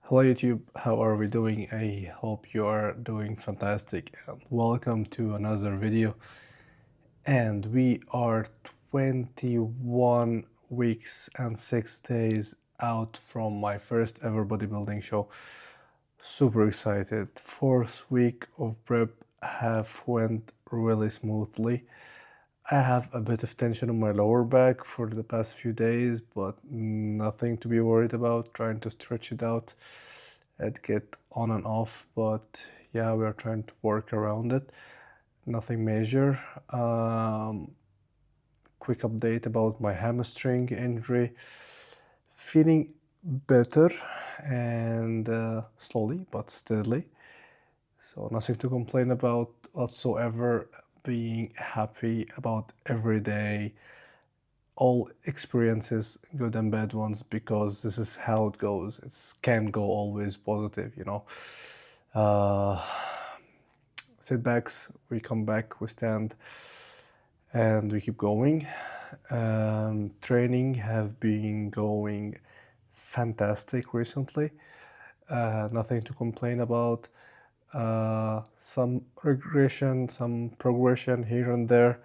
Hello YouTube, how are we doing? I hope you are doing fantastic and welcome to another video. And we are 21 weeks and 6 days out from my first ever bodybuilding show. Super excited. Fourth week of prep have went really smoothly. I have a bit of tension on my lower back for the past few days, but nothing to be worried about. Trying to stretch it out and get on and off, but yeah, we are trying to work around it. Nothing major. Quick update about my hamstring injury. Feeling better and slowly but steadily. So nothing to complain about whatsoever. Being happy about every day, all experiences, good and bad ones, because this is how it goes. It can't go always positive, you know. Uh, Setbacks, we come back, we stand, and we keep going. Training have been going fantastic recently. Nothing to complain about. Some regression, some progression here and there.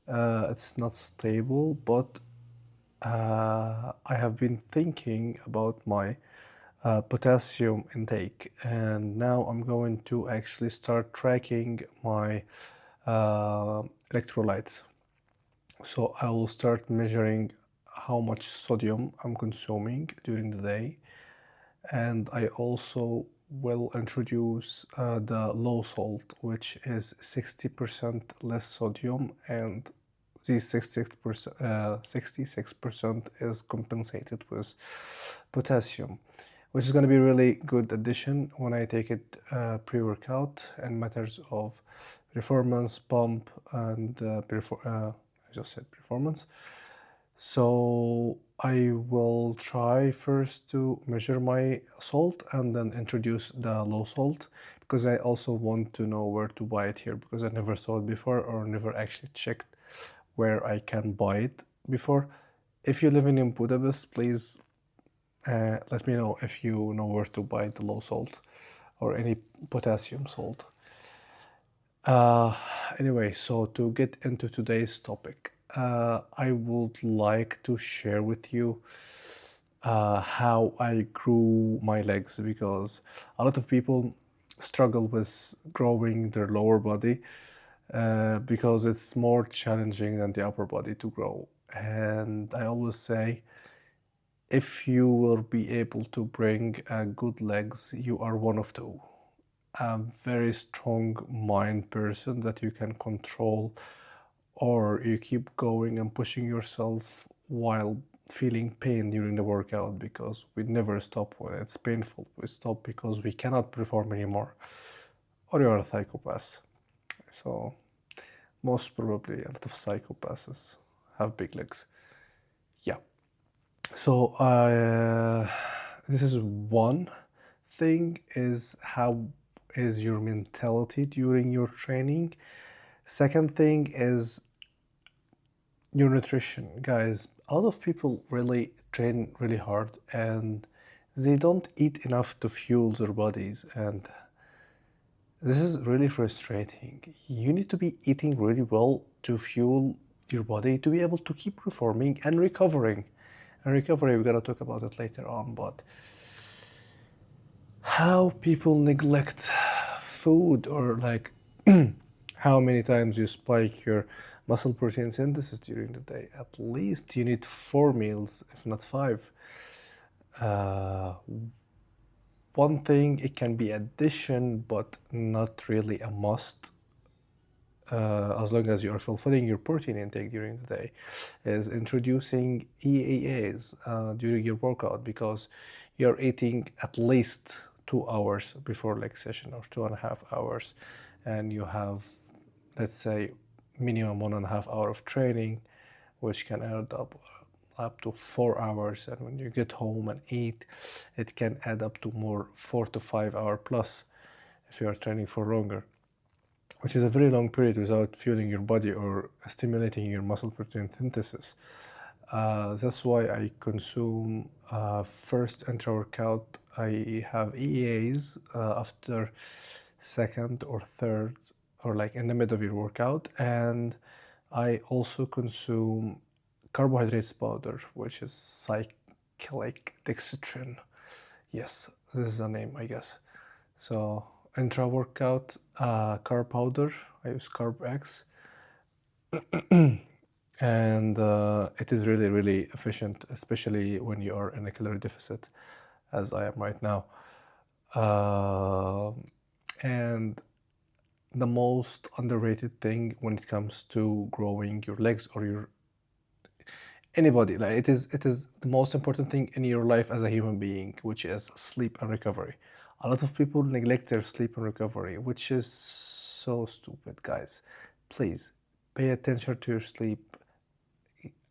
It's not stable, but I have been thinking about my potassium intake, and now I'm going to actually start tracking my electrolytes. So I will start measuring how much sodium I'm consuming during the day, and I also will introduce the low salt, which is 60% less sodium, and this 66% is compensated with potassium, which is going to be a really good addition when I take it pre-workout in matters of performance, pump, and I just said performance. So I will try first to measure my salt and then introduce the low salt, because I also want to know where to buy it here, because I never saw it before or never actually checked where I can buy it before. If you live in Budapest, please let me know if you know where to buy the low salt or any potassium salt. Anyway, so to get into today's topic, I would like to share with you how I grew my legs, because a lot of people struggle with growing their lower body because it's more challenging than the upper body to grow. And I always say, if you will be able to bring good legs, you are one of two. A very strong mind person that you can control, or you keep going and pushing yourself while feeling pain during the workout, because we never stop when it's painful. We stop because we cannot perform anymore, or you're a psychopath. So most probably a lot of psychopaths have big legs. Yeah. So this is one thing, is how is your mentality during your training. Second thing is your nutrition. Guys, a lot of people really train really hard and they don't eat enough to fuel their bodies, and this is really frustrating. You need to be eating really well to fuel your body to be able to keep performing and recovering. And recovery, we're gonna talk about it later on, but how people neglect food, or like how many times you spike your muscle protein synthesis during the day. At least you need 4 meals, if not 5. Uh, One thing, it can be addition, but not really a must. As long as you are fulfilling your protein intake during the day, is introducing EAAs during your workout, because you're eating at least 2 hours before leg session, or 2.5 hours, and you have, let's say, minimum 1.5 hour of training, which can add up to 4 hours. And when you get home and eat, it can add up to more 4 to 5 hour plus if you are training for longer, which is a very long period without fueling your body or stimulating your muscle protein synthesis. That's why I consume first intra-workout I have EAs after second or third, or like in the middle of your workout, and I also consume carbohydrates powder, which is cyclic dextrin. Yes, this is the name, I guess. So intra workout carb powder, I use Carb X, and it is really, really efficient, especially when you are in a calorie deficit, as I am right now. And the most underrated thing when it comes to growing your legs or your anybody, like it is the most important thing in your life as a human being, which is sleep and recovery. A lot of people neglect their sleep and recovery, which is so stupid, guys. Please pay attention to your sleep.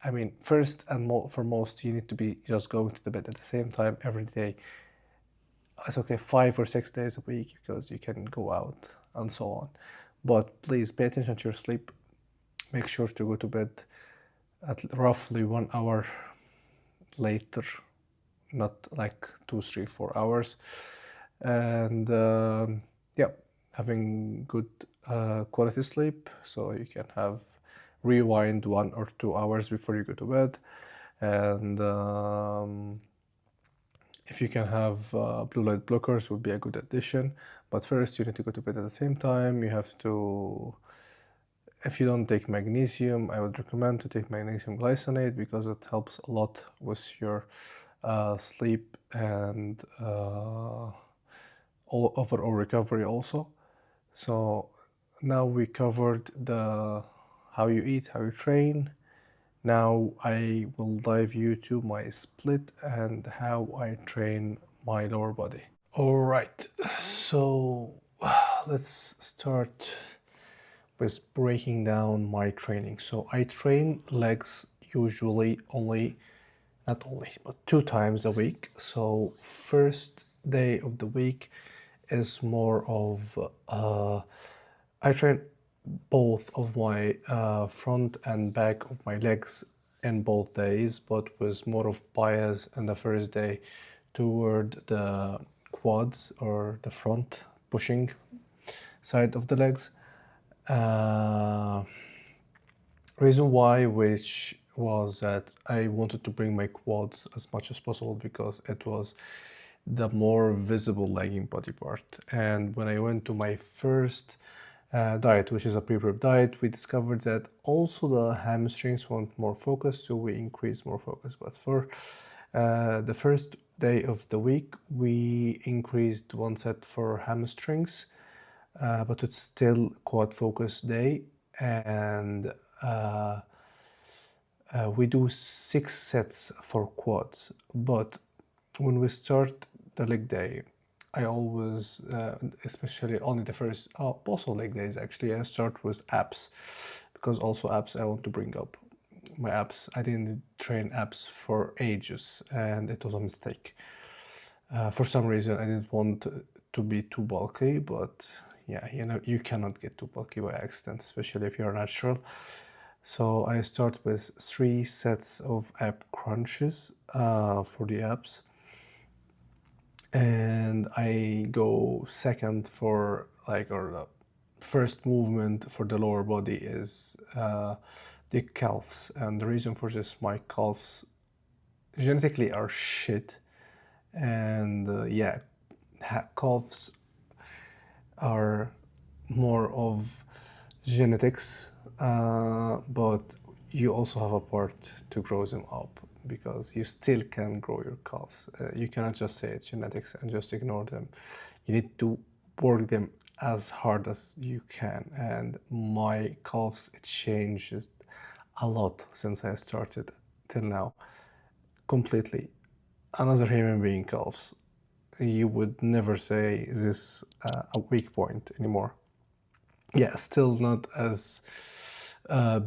I mean, first and foremost, you need to be just going to the bed at the same time every day. It's okay 5 or 6 days a week because you can go out and so on. But please pay attention to your sleep. Make sure to go to bed at roughly 1 hour later, not like 2, 3, 4 hours. And yeah, having good quality sleep so you can have rewind 1 or 2 hours before you go to bed. And if you can have blue light blockers, would be a good addition. But first, you need to go to bed at the same time. You have to, if you don't take magnesium, I would recommend to take magnesium glycinate because it helps a lot with your sleep and overall recovery also. So now we covered the how you eat, how you train. Now I will dive you to my split and how I train my lower body. All right, so let's start with breaking down my training. So I train legs usually not only, but 2 times a week. So first day of the week is more of, I train both of my front and back of my legs in both days, but with more of bias in the first day toward the quads or the front pushing side of the legs. Reason why, which was that I wanted to bring my quads as much as possible because it was the more visible lagging body part. And when I went to my first diet, which is a pre-prep diet, we discovered that also the hamstrings want more focus, so we increased more focus. But for the first day of the week, we increased one set for hamstrings, but it's still quad focus day, and we do 6 sets for quads. But when we start the leg day, I always, especially only the first, also leg days actually, I start with abs, because also abs I want to bring up. My abs, I didn't train abs for ages, and it was a mistake. For some reason, I didn't want to be too bulky, but yeah, you know, you cannot get too bulky by accident, especially if you're natural. So I start with 3 sets of ab crunches for the abs. And I go second for like, or the first movement for the lower body is the calves. And the reason for this, my calves genetically are shit. And yeah, calves are more of genetics, but you also have a part to grow them up, because you still can grow your calves. You cannot just say it's genetics and just ignore them. You need to work them as hard as you can. And my calves, it changes a lot since I started till now. Completely. Another human being calves. You would never say this a weak point anymore. Yeah, still not as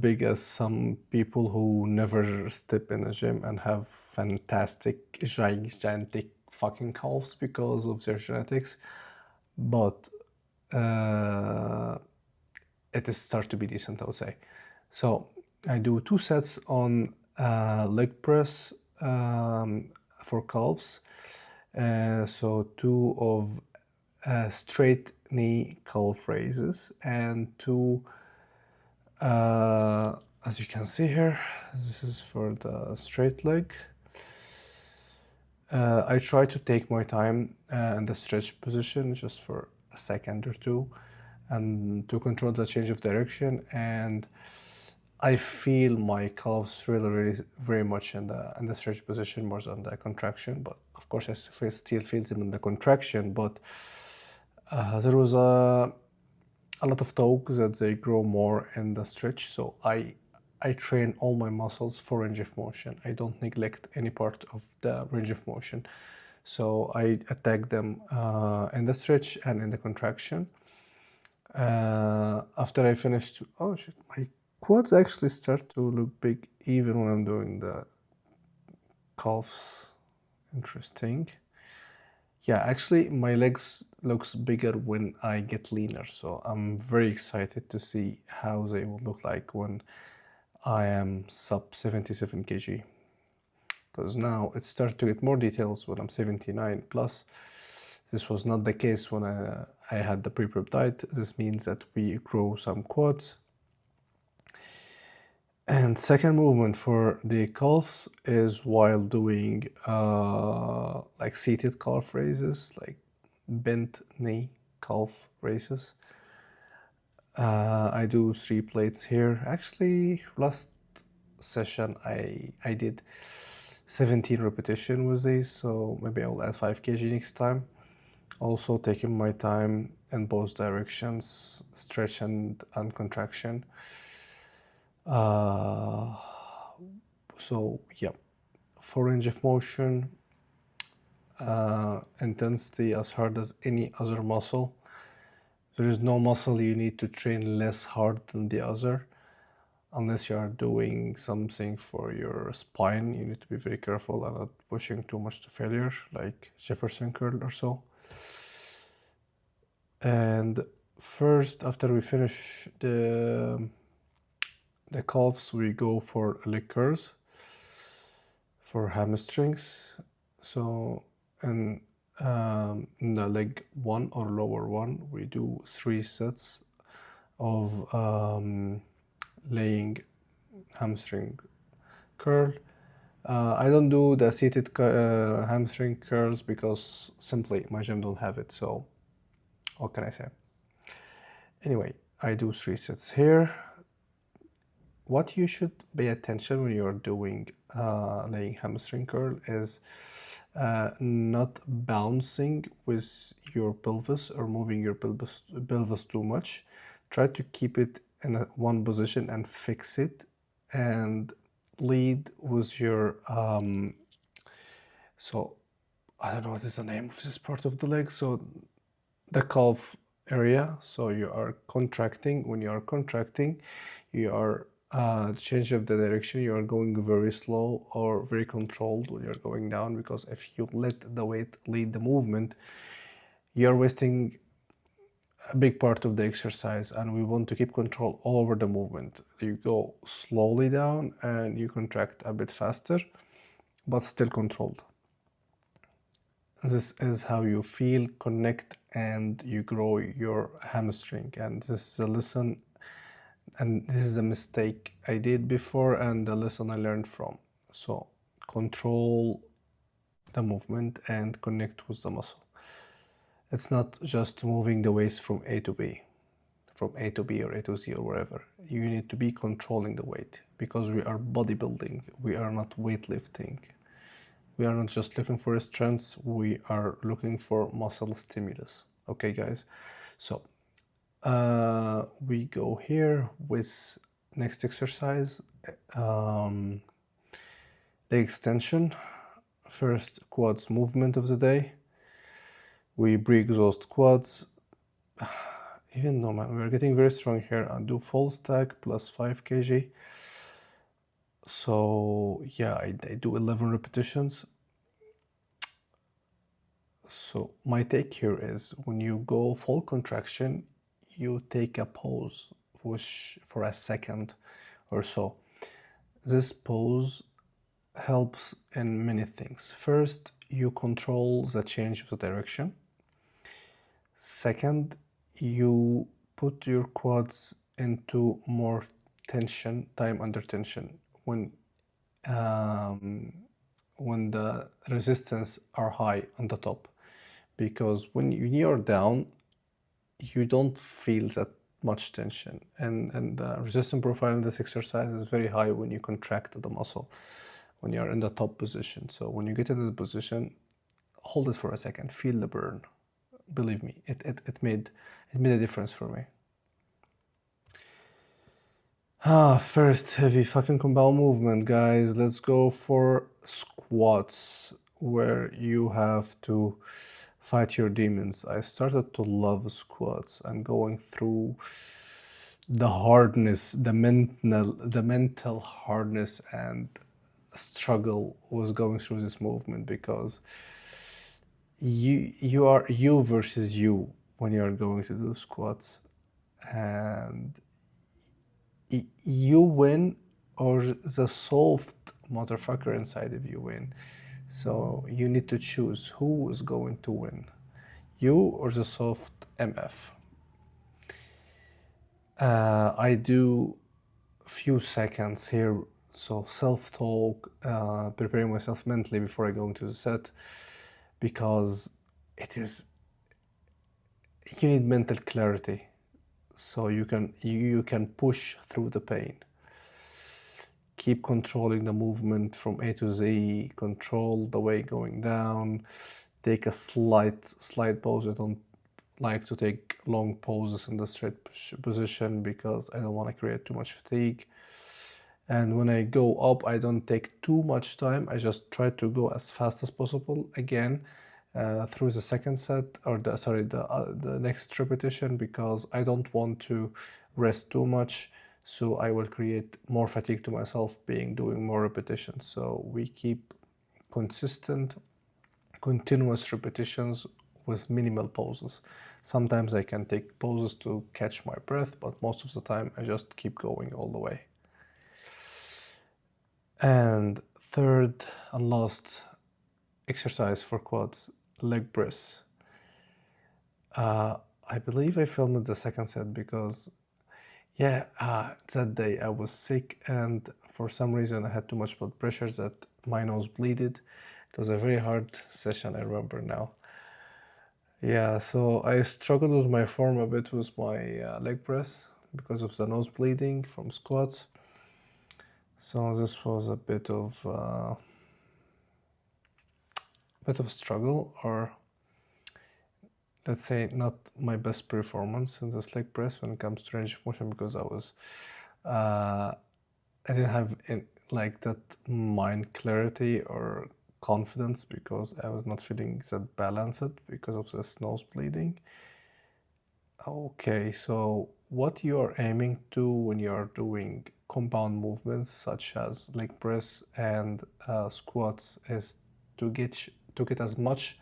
big as some people who never step in a gym and have fantastic, gigantic fucking calves because of their genetics, but it is start to be decent, I would say. So I do 2 sets on leg press for calves, So two of straight knee calf raises and two, as you can see here, this is for the straight leg. I try to take my time in the stretch position just for a second or two and to control the change of direction, and I feel my calves really very much in the stretch position more than the contraction, but of course I still feel them in the contraction, but there was a lot of talk that they grow more in the stretch, so I train all my muscles for range of motion. I don't neglect any part of the range of motion. So I attack them in the stretch and in the contraction. After I finish, oh shit, my quads actually start to look big even when I'm doing the calves. Interesting. Yeah, actually my legs looks bigger when I get leaner, so I'm very excited to see how they will look like when I am sub 77 kg, because now it started to get more details when I'm 79 plus. This was not the case when I had the pre-peptide. This means that we grow some quads. And second movement for the calves is while doing like seated calf raises, like bent knee calf raises. I do 3 plates here. Actually, last session I did 17 repetition with these, so maybe I will add 5 kg next time. Also taking my time in both directions, stretch and contraction. So yeah, for range of motion, intensity as hard as any other muscle. There is no muscle you need to train less hard than the other. Unless you are doing something for your spine, you need to be very careful and not pushing too much to failure, like Jefferson curl or so. And first, after we finish the calves, we go for leg curls for hamstrings. So in the leg 1 or lower 1, we do 3 sets of laying hamstring curl. I don't do the seated hamstring curls because simply my gym don't have it, so what can I say? Anyway, I do 3 sets here. What you should pay attention when you're doing laying hamstring curl is not bouncing with your pelvis or moving your pelvis too much. Try to keep it in one position and fix it, and lead with your so I don't know what is the name of this part of the leg, so the calf area. So you are contracting. When you are contracting, you are change of the direction, you are going very slow or very controlled when you're going down, because if you let the weight lead the movement, you're wasting a big part of the exercise, and we want to keep control all over the movement. You go slowly down and you contract a bit faster, but still controlled. This is how you feel, connect, and you grow your hamstring. And this is a lesson, and this is a mistake I did before and the lesson I learned from. So control the movement and connect with the muscle. It's not just moving the waist from A to B, or A to Z or wherever. You need to be controlling the weight, because we are bodybuilding, we are not weightlifting. We are not just looking for strength, we are looking for muscle stimulus. Okay, guys? So we go here with next exercise, leg extension. First, quads movement of the day. We pre-exhaust quads. Even though, man, we're getting very strong here. I do full stack plus 5 kg. So yeah, I do 11 repetitions. So my take here is, when you go full contraction, you take a pause for a second or so. This pause helps in many things. First, you control the change of the direction. Second, you put your quads into more tension, time under tension, um, when the resistance are high on the top, because when you're down, you don't feel that much tension, and the resistance profile in this exercise is very high when you contract the muscle when you're in the top position. So when you get in this position, hold it for a second, feel the burn. Believe me, it made a difference for me. First heavy fucking compound movement, guys. Let's go for squats, where you have to fight your demons. I started to love squats. I'm going through the hardness, the mental hardness and struggle was going through this movement, because you are you versus you when you are going to do squats, and you win or the soft motherfucker inside of you win. So you need to choose who is going to win, you or the soft MF. I do a few seconds here, so self-talk, preparing myself mentally before I go into the set, because you need mental clarity, so you can push through the pain. Keep controlling the movement from A to Z, control the way going down, take a slight pause. I don't like to take long pauses in the straight position because I don't want to create too much fatigue. And when I go up, I don't take too much time. I just try to go as fast as possible again through the second set, or the next repetition, because I don't want to rest too much. So I will create more fatigue to myself doing more repetitions. So we keep consistent, continuous repetitions with minimal pauses. Sometimes I can take pauses to catch my breath, but most of the time I just keep going all the way. And third and last exercise for quads, leg press. I believe I filmed the second set because that day I was sick, and for some reason I had too much blood pressure that my nose bleeded. It was a very hard session, I remember now. Yeah, so I struggled with my form a bit with my leg press because of the nose bleeding from squats. So this was a bit of a struggle, or let's say not my best performance in this leg press when it comes to range of motion, because I didn't have like that mind clarity or confidence, because I was not feeling that balanced because of this nose bleeding. Okay, so what you are aiming to when you are doing compound movements such as leg press and squats is to get as much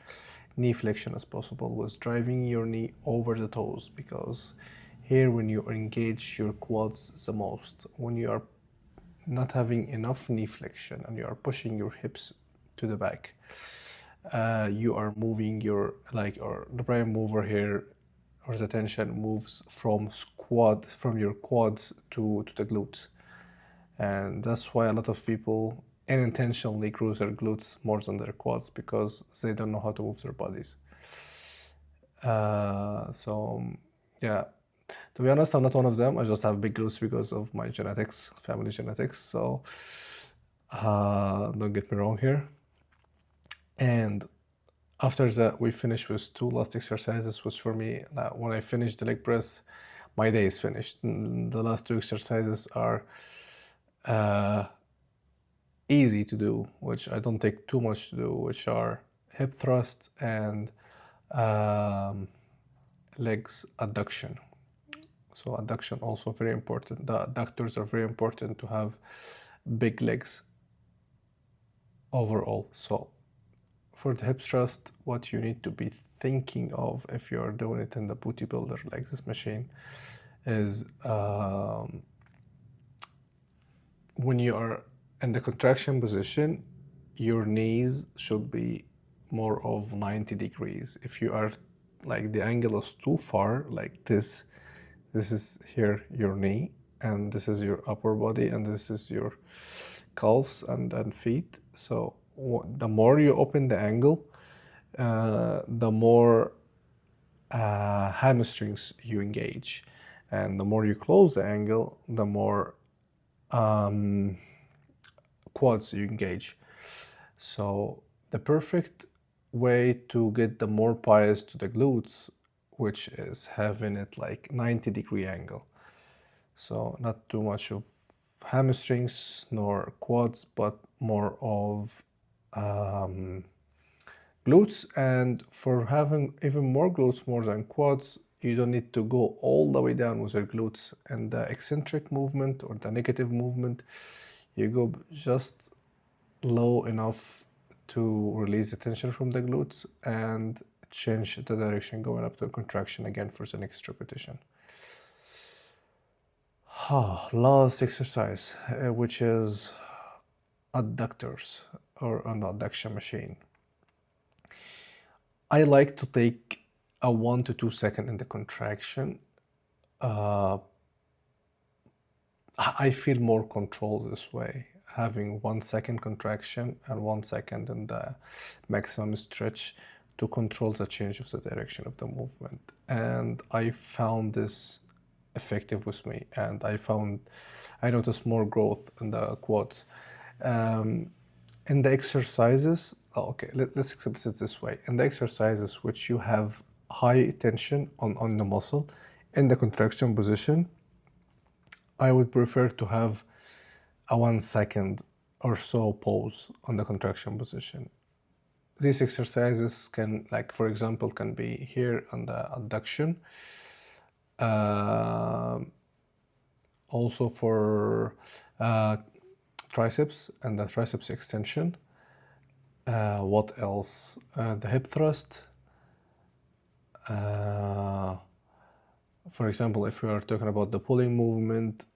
knee flexion as possible, with driving your knee over the toes, because here when you engage your quads the most, when you are not having enough knee flexion and you are pushing your hips to the back, you are moving your or the prime mover here, or the tension moves from your quads to the glutes, and that's why a lot of people unintentionally cruise their glutes more than their quads, because they don't know how to move their bodies. So yeah, to be honest, I'm not one of them. I just have big glutes because of my genetics, family genetics. So don't get me wrong here. And after that, we finished with two last exercises, which for me, when I finish the leg press, my day is finished. The last two exercises are easy to do, which I don't take too much to do, which are hip thrust and legs adduction. So adduction also very important. The adductors are very important to have big legs overall. So for the hip thrust, what you need to be thinking of if you are doing it in the booty builder like this machine is when you are in the contraction position, your knees should be more of 90 degrees. If you are like the angle is too far, like this is here your knee, and this is your upper body, and this is your calves and feet. So the more you open the angle, the more hamstrings you engage, and the more you close the angle, the more quads you engage. So the perfect way to get the more bias to the glutes, which is having it like 90-degree angle. So not too much of hamstrings nor quads, but more of glutes. And for having even more glutes, more than quads, you don't need to go all the way down with your glutes. And the eccentric movement or the negative movement, you go just low enough to release the tension from the glutes and change the direction, going up to a contraction again for the next repetition. Last exercise, which is adductors or an adduction machine. I like to take a 1 to 2 second in the contraction. I feel more control this way, having 1 second contraction and 1 second in the maximum stretch to control the change of the direction of the movement. And I found this effective with me, and I noticed more growth in the quads. In the exercises, let's express it this way. In the exercises which you have high tension on the muscle in the contraction position, I would prefer to have a 1 second or so pause on the contraction position. These exercises can, like for example, can be here on the adduction. Also for triceps and the triceps extension. What else? The hip thrust. For example, if we are talking about the pulling movement,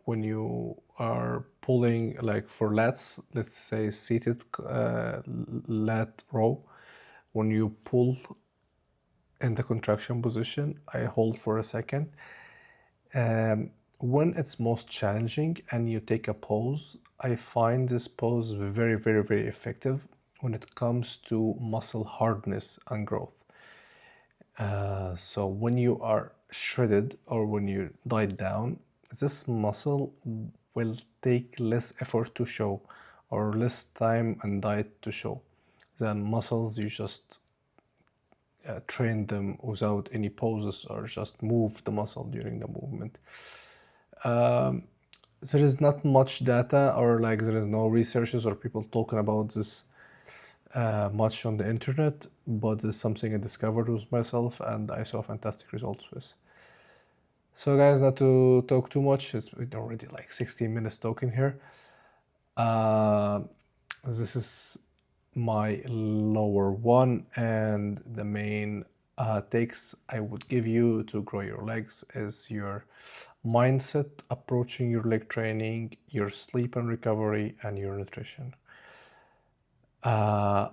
when you are pulling like for lats, let's say seated lat row, when you pull in the contraction position, I hold for a second. When it's most challenging and you take a pause, I find this pause very, very, very effective when it comes to muscle hardness and growth. So when you are shredded or when you diet down, this muscle will take less effort to show or less time and diet to show than muscles you just train them without any pauses or just move the muscle during the movement. There is not much data, or like there is no researches or people talking about this much on the internet, but it's something I discovered with myself and I saw fantastic results with. So guys, not to talk too much, it's already like 16 minutes talking here. This is my lower one, and the main takes I would give you to grow your legs is your mindset approaching your leg training, your sleep and recovery, and your nutrition. Yeah,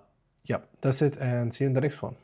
that's it, and see you in the next one.